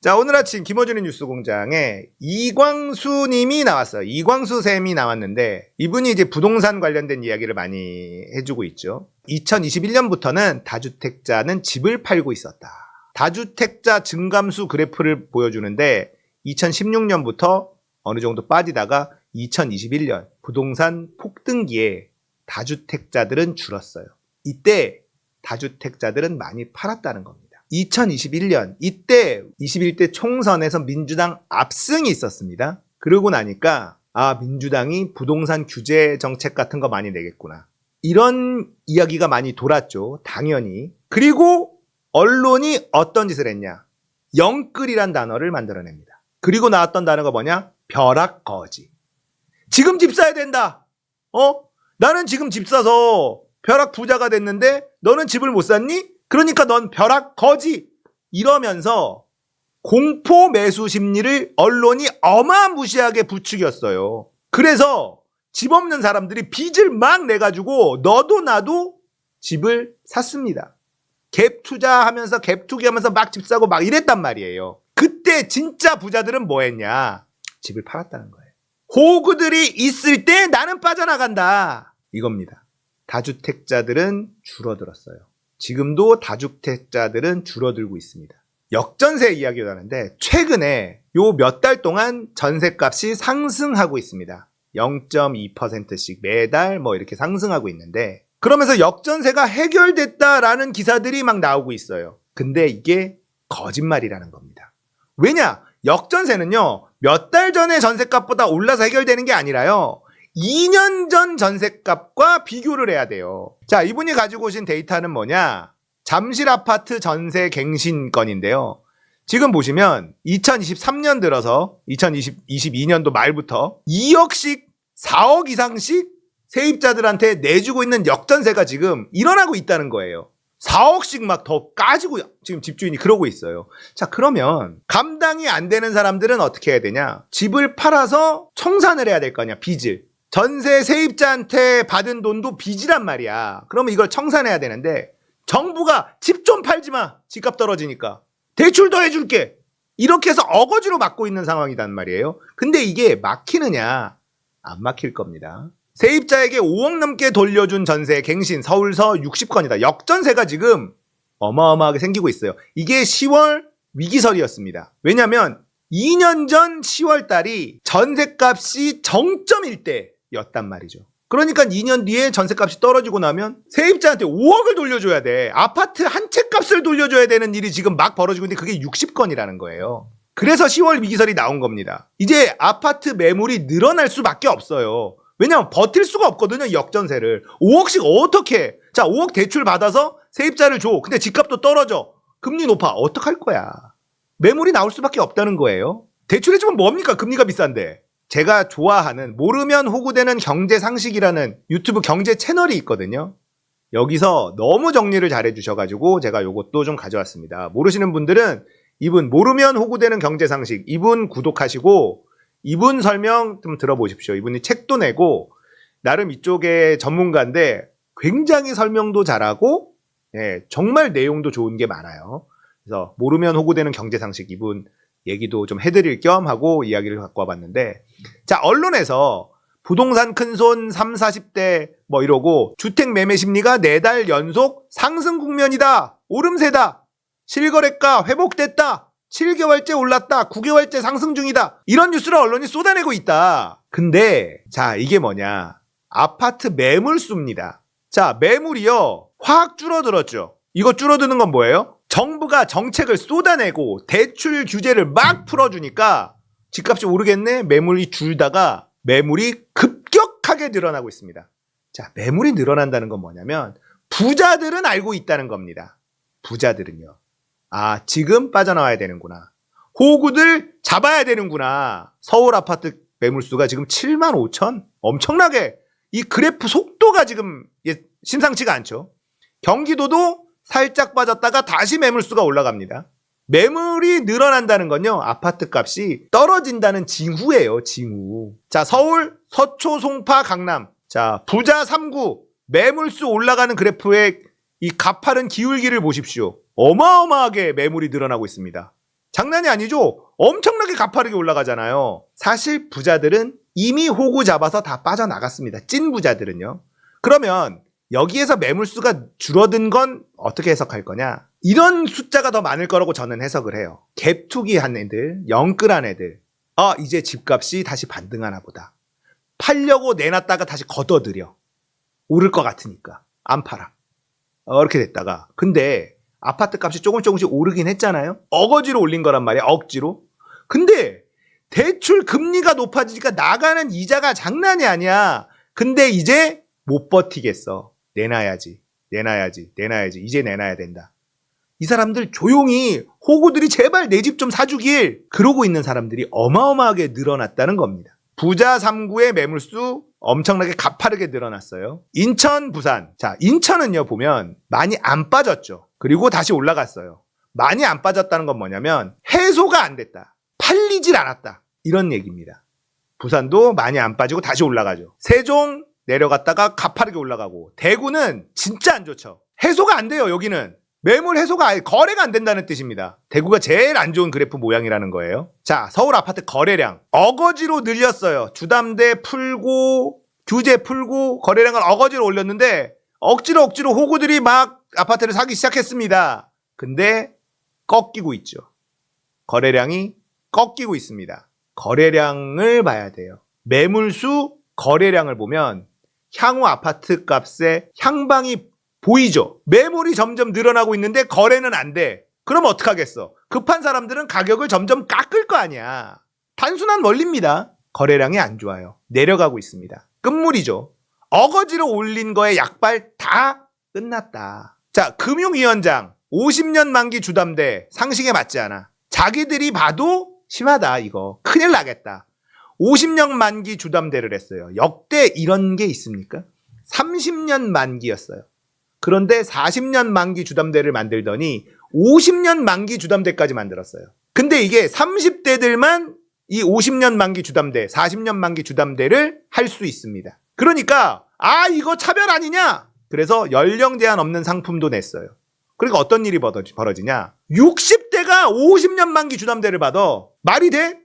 자, 오늘 아침 김어준의 뉴스공장에 이광수 님이 나왔어요. 이광수 쌤이 나왔는데 이분이 이제 부동산 관련된 이야기를 많이 해주고 있죠. 2021년부터는 다주택자는 집을 팔고 있었다. 다주택자 증감수 그래프를 보여주는데 2016년부터 어느 정도 빠지다가 2021년 부동산 폭등기에 다주택자들은 줄었어요. 이때 다주택자들은 많이 팔았다는 겁니다. 2021년 이때 21대 총선에서 민주당 압승이 있었습니다. 그러고 나니까 민주당이 부동산 규제 정책 같은 거 많이 내겠구나. 이런 이야기가 많이 돌았죠. 당연히. 그리고 언론이 어떤 짓을 했냐. 영끌이란 단어를 만들어냅니다. 그리고 나왔던 단어가 뭐냐? 벼락거지. 지금 집 사야 된다. 나는 지금 집 사서 벼락 부자가 됐는데 너는 집을 못 샀니? 그러니까 넌 벼락거지. 이러면서 공포 매수 심리를 언론이 어마무시하게 부추겼어요. 그래서 집 없는 사람들이 빚을 막 내가지고 너도 나도 집을 샀습니다. 갭 투자하면서 갭 투기하면서 막 집 사고 막 이랬단 말이에요. 그때 진짜 부자들은 뭐 했냐? 집을 팔았다는 거예요. 호구들이 있을 때 나는 빠져나간다. 이겁니다. 다주택자들은 줄어들었어요. 지금도 다주택자들은 줄어들고 있습니다. 역전세 이야기가 나는데 최근에 요 몇 달 동안 전세값이 상승하고 있습니다. 0.2%씩 매달 뭐 이렇게 상승하고 있는데 그러면서 역전세가 해결됐다라는 기사들이 막 나오고 있어요. 근데 이게 거짓말이라는 겁니다. 왜냐? 역전세는요 몇 달 전에 전세값보다 올라서 해결되는 게 아니라요 2년 전 전세값과 비교를 해야 돼요. 자, 이분이 가지고 오신 데이터는 뭐냐? 잠실 아파트 전세 갱신 건인데요. 지금 보시면 2023년 들어서 2022년도 말부터 2억씩 4억 이상씩 세입자들한테 내주고 있는 역전세가 지금 일어나고 있다는 거예요. 4억씩 막 더 까지고 지금 집주인이 그러고 있어요. 자, 그러면 감당이 안 되는 사람들은 어떻게 해야 되냐? 집을 팔아서 청산을 해야 될 거 아니야, 빚을. 전세 세입자한테 받은 돈도 빚이란 말이야. 그러면 이걸 청산해야 되는데 정부가 집 좀 팔지 마. 집값 떨어지니까. 대출 더 해줄게. 이렇게 해서 어거지로 막고 있는 상황이란 말이에요. 근데 이게 막히느냐? 안 막힐 겁니다. 세입자에게 5억 넘게 돌려준 전세 갱신 서울서 60건이다. 역전세가 지금 어마어마하게 생기고 있어요. 이게 10월 위기설이었습니다. 왜냐하면 2년 전 10월 달이 전세값이 정점일 때였단 말이죠. 그러니까 2년 뒤에 전세값이 떨어지고 나면 세입자한테 5억을 돌려줘야 돼. 아파트 한 채 값을 돌려줘야 되는 일이 지금 막 벌어지고 있는데 그게 60건이라는 거예요. 그래서 10월 위기설이 나온 겁니다. 이제 아파트 매물이 늘어날 수밖에 없어요. 왜냐면 버틸 수가 없거든요. 역전세를. 5억씩 어떻게 해? 자, 5억 대출 받아서 세입자를 줘. 근데 집값도 떨어져. 금리 높아. 어떡할 거야? 매물이 나올 수밖에 없다는 거예요. 대출해주면 뭡니까? 금리가 비싼데. 제가 좋아하는 모르면 호구되는 경제상식이라는 유튜브 경제 채널이 있거든요. 여기서 너무 정리를 잘해 주셔가지고 제가 요것도 좀 가져왔습니다. 모르시는 분들은 이분 모르면 호구되는 경제상식 이분 구독하시고 이분 설명 좀 들어보십시오. 이분이 책도 내고 나름 이쪽의 전문가인데 굉장히 설명도 잘하고 정말 내용도 좋은 게 많아요. 그래서 모르면 호구되는 경제상식 이분 얘기도 좀 해드릴 겸 하고 이야기를 갖고 와봤는데 자, 언론에서 부동산 큰손 30, 40대 뭐 이러고 주택 매매 심리가 4달 연속 상승 국면이다. 오름세다. 실거래가 회복됐다. 7개월째 올랐다. 9개월째 상승 중이다. 이런 뉴스를 언론이 쏟아내고 있다. 근데 자, 이게 뭐냐? 아파트 매물수입니다. 자, 매물이요 확 줄어들었죠. 이거 줄어드는 건 뭐예요? 정부가 정책을 쏟아내고 대출 규제를 막 풀어주니까 집값이 오르겠네? 매물이 줄다가 매물이 급격하게 늘어나고 있습니다. 자, 매물이 늘어난다는 건 뭐냐면 부자들은 알고 있다는 겁니다. 부자들은요. 지금 빠져나와야 되는구나. 호구들 잡아야 되는구나. 서울 아파트 매물수가 지금 7만 5천? 엄청나게 이 그래프 속도가 지금 심상치가 않죠. 경기도도 살짝 빠졌다가 다시 매물수가 올라갑니다. 매물이 늘어난다는 건요, 아파트 값이 떨어진다는 징후예요, 징후. 자, 서울, 서초, 송파, 강남. 자, 부자 3구, 매물수 올라가는 그래프의 이 가파른 기울기를 보십시오. 어마어마하게 매물이 늘어나고 있습니다. 장난이 아니죠? 엄청나게 가파르게 올라가잖아요. 사실 부자들은 이미 호구 잡아서 다 빠져나갔습니다. 찐 부자들은요. 그러면 여기에서 매물수가 줄어든 건 어떻게 해석할 거냐? 이런 숫자가 더 많을 거라고 저는 해석을 해요. 갭 투기한 애들, 영끌한 애들. 이제 집값이 다시 반등하나 보다. 팔려고 내놨다가 다시 걷어들여. 오를 것 같으니까 안 팔아. 이렇게 됐다가 근데 아파트 값이 조금씩 오르긴 했잖아요. 어거지로 올린 거란 말이야. 억지로. 근데 대출 금리가 높아지니까 나가는 이자가 장난이 아니야. 근데 이제 못 버티겠어. 내놔야지. 이제 내놔야 된다. 이 사람들 조용히 호구들이 제발 내 집 좀 사주길 그러고 있는 사람들이 어마어마하게 늘어났다는 겁니다. 부자 3구의 매물수 엄청나게 가파르게 늘어났어요. 인천, 부산. 자, 인천은요 보면 많이 안 빠졌죠. 그리고 다시 올라갔어요. 많이 안 빠졌다는 건 뭐냐면 해소가 안 됐다. 팔리질 않았다. 이런 얘기입니다. 부산도 많이 안 빠지고 다시 올라가죠. 세종 내려갔다가 가파르게 올라가고 대구는 진짜 안 좋죠. 해소가 안 돼요. 여기는. 매물 해소가 아예 거래가 안 된다는 뜻입니다. 대구가 제일 안 좋은 그래프 모양이라는 거예요. 자, 서울 아파트 거래량 어거지로 늘렸어요. 주담대 풀고 규제 풀고 거래량을 어거지로 올렸는데 억지로 호구들이 막 아파트를 사기 시작했습니다. 근데 꺾이고 있죠. 거래량이 꺾이고 있습니다. 거래량을 봐야 돼요. 매물수 거래량을 보면 향후 아파트 값의 향방이 보이죠? 매물이 점점 늘어나고 있는데 거래는 안 돼. 그럼 어떡하겠어? 급한 사람들은 가격을 점점 깎을 거 아니야. 단순한 원리입니다. 거래량이 안 좋아요. 내려가고 있습니다. 끝물이죠. 어거지로 올린 거에 약발 다 끝났다. 자, 금융위원장 50년 만기 주담대 상식에 맞지 않아. 자기들이 봐도 심하다 이거. 큰일 나겠다. 50년 만기 주담대를 했어요. 역대 이런 게 있습니까? 30년 만기였어요. 그런데 40년 만기 주담대를 만들더니 50년 만기 주담대까지 만들었어요. 근데 이게 30대들만 이 50년 만기 주담대, 40년 만기 주담대를 할 수 있습니다. 그러니까 이거 차별 아니냐? 그래서 연령 제한 없는 상품도 냈어요. 그러니까 어떤 일이 벌어지냐? 60대가 50년 만기 주담대를 받아. 말이 돼?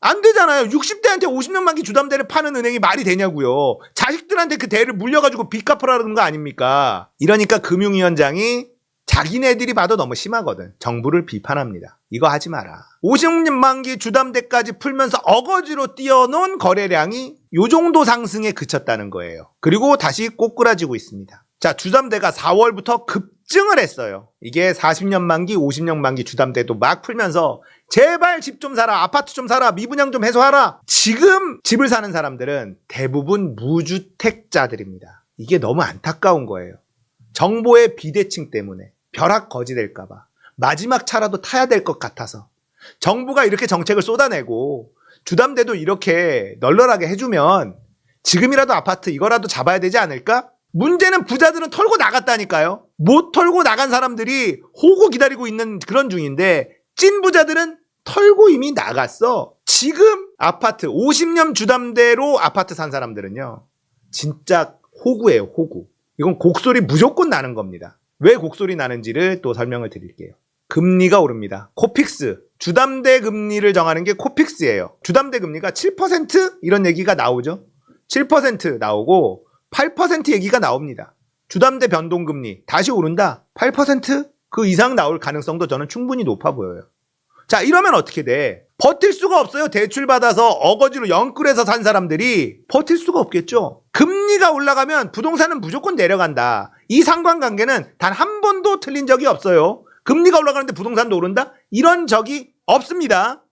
안 되잖아요. 60대한테 50년 만기 주담대를 파는 은행이 말이 되냐고요. 자식들한테 그 대를 물려가지고 빚 갚으라는 거 아닙니까? 이러니까 금융위원장이 자기네들이 봐도 너무 심하거든. 정부를 비판합니다. 이거 하지 마라. 50년 만기 주담대까지 풀면서 어거지로 띄워놓은 거래량이 요 정도 상승에 그쳤다는 거예요. 그리고 다시 꼬꾸라지고 있습니다. 자, 주담대가 4월부터 급증을 했어요. 이게 40년 만기, 50년 만기 주담대도 막 풀면서 제발 집 좀 사라, 아파트 좀 사라, 미분양 좀 해소하라. 지금 집을 사는 사람들은 대부분 무주택자들입니다. 이게 너무 안타까운 거예요. 정보의 비대칭 때문에 벼락 거지될까봐 마지막 차라도 타야 될 것 같아서 정부가 이렇게 정책을 쏟아내고 주담대도 이렇게 널널하게 해주면 지금이라도 아파트 이거라도 잡아야 되지 않을까? 문제는 부자들은 털고 나갔다니까요. 못 털고 나간 사람들이 호구 기다리고 있는 그런 중인데 찐 부자들은 털고 이미 나갔어. 지금 아파트 50년 주담대로 아파트 산 사람들은요 진짜 호구예요. 호구. 이건 곡소리 무조건 나는 겁니다. 왜 곡소리 나는지를 또 설명을 드릴게요. 금리가 오릅니다. 코픽스. 주담대 금리를 정하는 게 코픽스예요. 주담대 금리가 7% 이런 얘기가 나오죠. 7% 나오고 8% 얘기가 나옵니다. 주담대 변동금리 다시 오른다. 8%? 그 이상 나올 가능성도 저는 충분히 높아 보여요. 자, 이러면 어떻게 돼? 버틸 수가 없어요. 대출 받아서 어거지로 영끌해서 산 사람들이 버틸 수가 없겠죠. 금리가 올라가면 부동산은 무조건 내려간다. 이 상관관계는 단 한 번도 틀린 적이 없어요. 금리가 올라가는데 부동산도 오른다? 이런 적이 없습니다.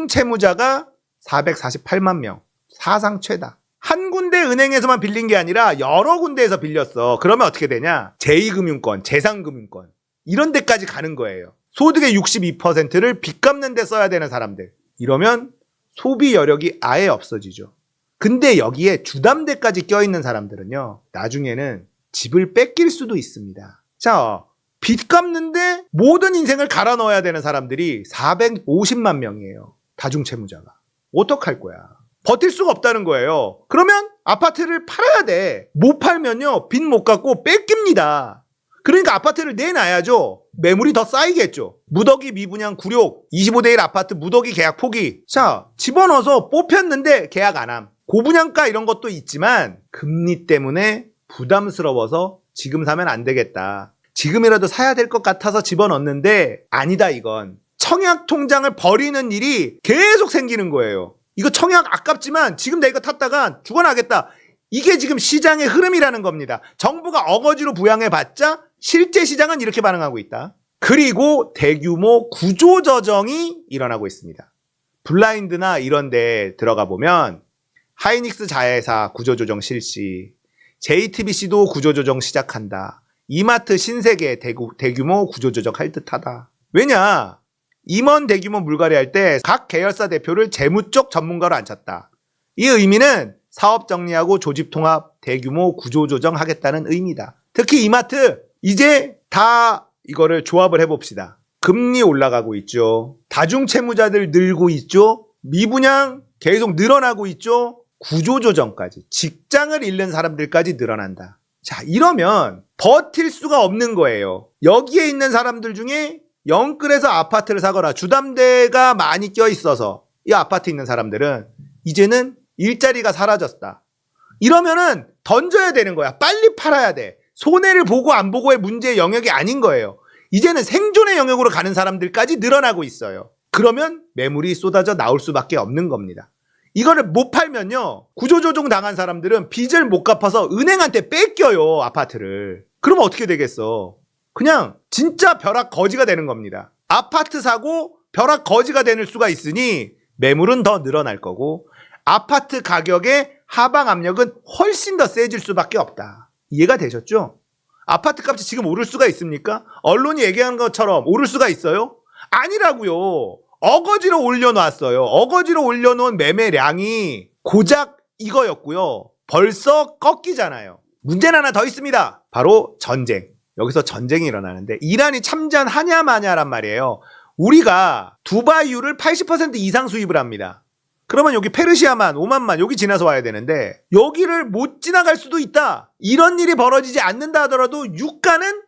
다중채무자가 448만 명. 사상 최다. 한 군데 은행에서만 빌린 게 아니라 여러 군데에서 빌렸어. 그러면 어떻게 되냐? 제2금융권, 제3금융권 이런 데까지 가는 거예요. 소득의 62%를 빚 갚는 데 써야 되는 사람들. 이러면 소비 여력이 아예 없어지죠. 근데 여기에 주담대까지 껴있는 사람들은요. 나중에는 집을 뺏길 수도 있습니다. 자, 빚 갚는데 모든 인생을 갈아 넣어야 되는 사람들이 450만 명이에요. 다중채무자가. 어떡할 거야? 버틸 수가 없다는 거예요. 그러면 아파트를 팔아야 돼. 못 팔면요. 빚 못 갚고 뺏깁니다. 그러니까 아파트를 내놔야죠. 매물이 더 쌓이겠죠. 무더기 미분양 굴욕, 25대 1 아파트 무더기 계약 포기. 자, 집어넣어서 뽑혔는데 계약 안 함. 고분양가 이런 것도 있지만 금리 때문에 부담스러워서 지금 사면 안 되겠다. 지금이라도 사야 될 것 같아서 집어넣는데 아니다 이건. 청약 통장을 버리는 일이 계속 생기는 거예요. 이거 청약 아깝지만 지금 내가 탔다가 죽어나겠다. 이게 지금 시장의 흐름이라는 겁니다. 정부가 어거지로 부양해봤자 실제 시장은 이렇게 반응하고 있다. 그리고 대규모 구조조정이 일어나고 있습니다. 블라인드나 이런 데 들어가 보면 하이닉스 자회사 구조조정 실시, JTBC도 구조조정 시작한다. 이마트 신세계 대규모 구조조정 할 듯하다. 왜냐? 임원 대규모 물갈이 할 때 각 계열사 대표를 재무 쪽 전문가로 앉혔다. 이 의미는 사업 정리하고 조직 통합 대규모 구조조정 하겠다는 의미다. 특히 이마트 이제 다 이거를 조합을 해봅시다. 금리 올라가고 있죠. 다중채무자들 늘고 있죠. 미분양 계속 늘어나고 있죠. 구조조정까지 직장을 잃는 사람들까지 늘어난다. 자, 이러면 버틸 수가 없는 거예요. 여기에 있는 사람들 중에 영끌에서 아파트를 사거나 주담대가 많이 껴있어서 이 아파트에 있는 사람들은 이제는 일자리가 사라졌다. 이러면은 던져야 되는 거야. 빨리 팔아야 돼. 손해를 보고 안 보고의 문제의 영역이 아닌 거예요. 이제는 생존의 영역으로 가는 사람들까지 늘어나고 있어요. 그러면 매물이 쏟아져 나올 수밖에 없는 겁니다. 이거를 못 팔면요, 구조조정 당한 사람들은 빚을 못 갚아서 은행한테 뺏겨요, 아파트를. 그러면 어떻게 되겠어? 그냥 진짜 벼락 거지가 되는 겁니다. 아파트 사고 벼락 거지가 될 수가 있으니 매물은 더 늘어날 거고 아파트 가격의 하방 압력은 훨씬 더 세질 수밖에 없다. 이해가 되셨죠? 아파트 값이 지금 오를 수가 있습니까? 언론이 얘기하는 것처럼 오를 수가 있어요? 아니라고요. 어거지로 올려놨어요. 어거지로 올려놓은 매매량이 고작 이거였고요. 벌써 꺾이잖아요. 문제는 하나 더 있습니다. 바로 전쟁. 여기서 전쟁이 일어나는데 이란이 참전하냐 마냐란 말이에요. 우리가 두바이유를 80% 이상 수입을 합니다. 그러면 여기 페르시아만, 오만만 여기 지나서 와야 되는데 여기를 못 지나갈 수도 있다. 이런 일이 벌어지지 않는다 하더라도 유가는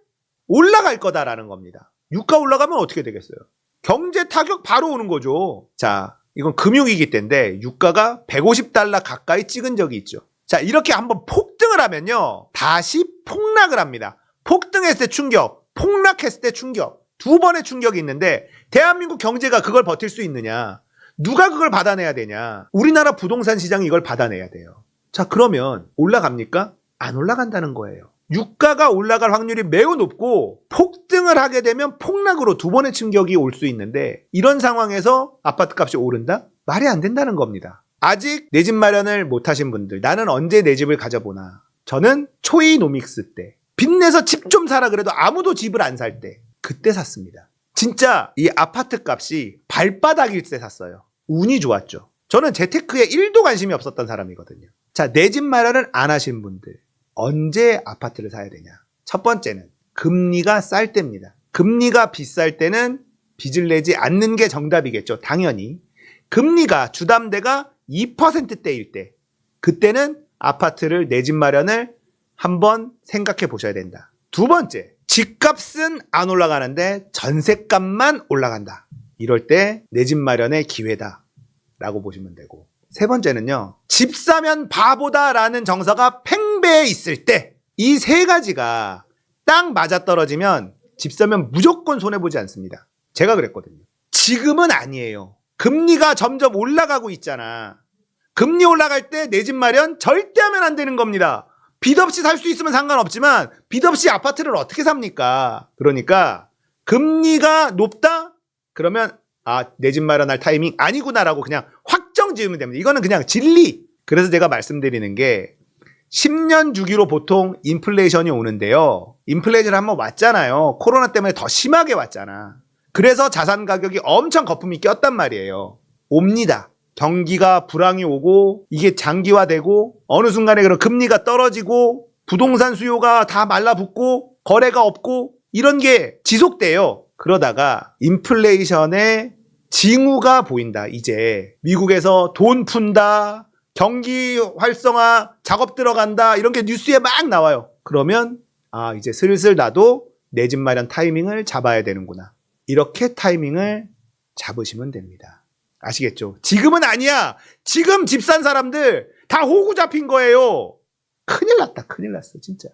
올라갈 거다라는 겁니다. 유가 올라가면 어떻게 되겠어요? 경제 타격 바로 오는 거죠. 자, 이건 금융위기 때인데 유가가 150달러 가까이 찍은 적이 있죠. 자, 이렇게 한번 폭등을 하면요, 다시 폭락을 합니다. 폭등했을 때 충격, 폭락했을 때 충격, 두 번의 충격이 있는데 대한민국 경제가 그걸 버틸 수 있느냐? 누가 그걸 받아내야 되냐? 우리나라 부동산 시장이 이걸 받아내야 돼요. 자, 그러면 올라갑니까? 안 올라간다는 거예요. 유가가 올라갈 확률이 매우 높고 폭등을 하게 되면 폭락으로 두 번의 충격이 올 수 있는데 이런 상황에서 아파트 값이 오른다? 말이 안 된다는 겁니다. 아직 내 집 마련을 못 하신 분들, 나는 언제 내 집을 가져보나? 저는 초이노믹스 때 빚내서 집 좀 사라 그래도 아무도 집을 안 살 때 그때 샀습니다. 진짜 이 아파트 값이 발바닥일 때 샀어요. 운이 좋았죠. 저는 재테크에 1도 관심이 없었던 사람이거든요. 자, 내 집 마련을 안 하신 분들 언제 아파트를 사야 되냐? 첫 번째는 금리가 쌀 때입니다. 금리가 비쌀 때는 빚을 내지 않는 게 정답이겠죠. 당연히. 금리가 주담대가 2%대일 때 그때는 아파트를 내 집 마련을 한번 생각해 보셔야 된다. 두 번째, 집값은 안 올라가는데 전셋값만 올라간다. 이럴 때 내 집 마련의 기회다 라고 보시면 되고, 세 번째는요, 집 사면 바보다라는 정서가 팽배해 있을 때 이 세 가지가 딱 맞아떨어지면 집 사면 무조건 손해보지 않습니다. 제가 그랬거든요. 지금은 아니에요. 금리가 점점 올라가고 있잖아. 금리 올라갈 때 내 집 마련 절대 하면 안 되는 겁니다. 빚 없이 살 수 있으면 상관없지만 빚 없이 아파트를 어떻게 삽니까? 그러니까 금리가 높다? 그러면 내 집 마련할 타이밍 아니구나라고 그냥 확정 지으면 됩니다. 이거는 그냥 진리. 그래서 제가 말씀드리는 게 10년 주기로 보통 인플레이션이 오는데요. 인플레이션 한번 왔잖아요. 코로나 때문에 더 심하게 왔잖아. 그래서 자산 가격이 엄청 거품이 꼈단 말이에요. 옵니다. 경기가 불황이 오고 이게 장기화되고 어느 순간에 그런 금리가 떨어지고 부동산 수요가 다 말라붙고 거래가 없고 이런 게 지속돼요. 그러다가 인플레이션의 징후가 보인다. 이제 미국에서 돈 푼다, 경기 활성화 작업 들어간다, 이런 게 뉴스에 막 나와요. 그러면 이제 슬슬 나도 내 집 마련 타이밍을 잡아야 되는구나. 이렇게 타이밍을 잡으시면 됩니다. 아시겠죠? 지금은 아니야. 지금 집 산 사람들 다 호구 잡힌 거예요. 큰일 났다. 큰일 났어 진짜.